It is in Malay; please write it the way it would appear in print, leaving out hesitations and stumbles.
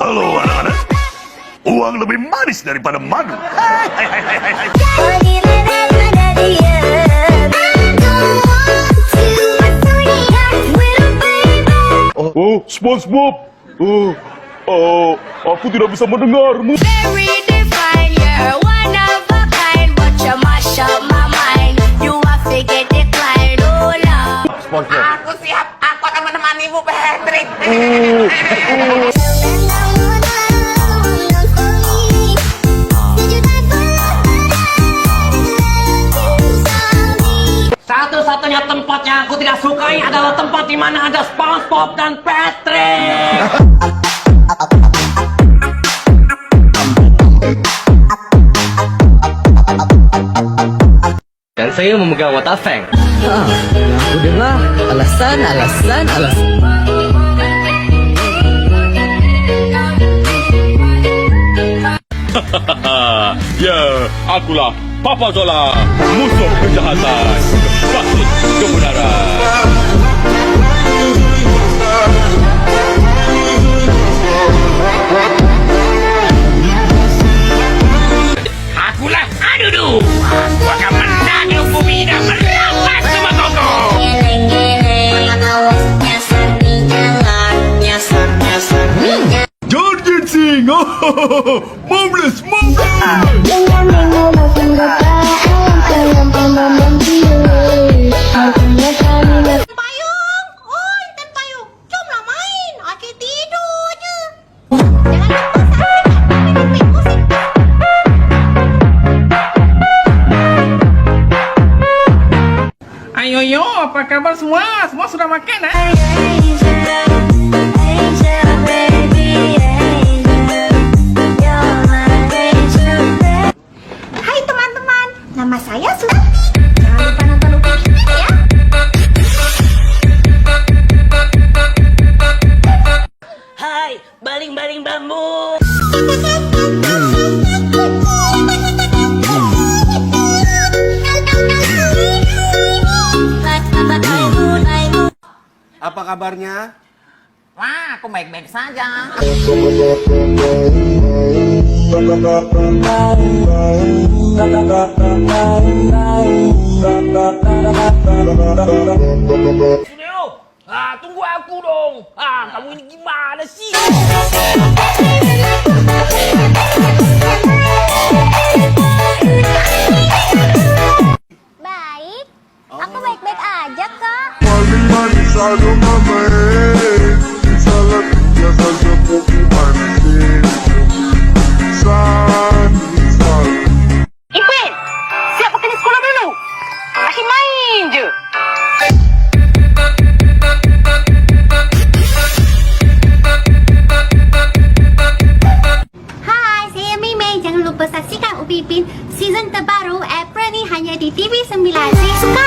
Halo anak-anak, uang lebih manis daripada madu. Oh, SpongeBob. Aku tidak bisa mendengarmu. Very divine, you're one of a kind, but you mash up my mind. You have to get declined, oh Lord. Aku siap, aku akan menemanimu, Patrick. Satu-satunya tempat yang aku tidak sukai adalah tempat di mana ada SpongeBob dan Patrick. Dan saya memegang watak Fang. Yang aku dengar alasan. Ya, akulah Papa Zola, musuh kejahatan, basis kebenaran. Akulah Adudu. Aku akan menangis bumi dan merampas semua koko. Jordan Singh, marvelous. Payung, oi, ten payung. Jomlah main, aku tidur je. Jangan lupa musik. Ayo yo, apa kabar semua? Semua sudah makan eh? Hai teman-teman, nama saya Susanti. Jangan lupa nonton Upin Ipin ya. Hai, baling-baling bambu. Apa kabarnya? Wah, aku baik-baik saja. Suneo, tunggu aku dong. Kamu ini gimana sih? Baik, aku baik-baik aja kak. Ipin, siap pakai sekolah dulu. Masih main je. Hai, saya Mei. Jangan lupa saksikan Upin Ipin season terbaru April ni hanya di TV 9. Suka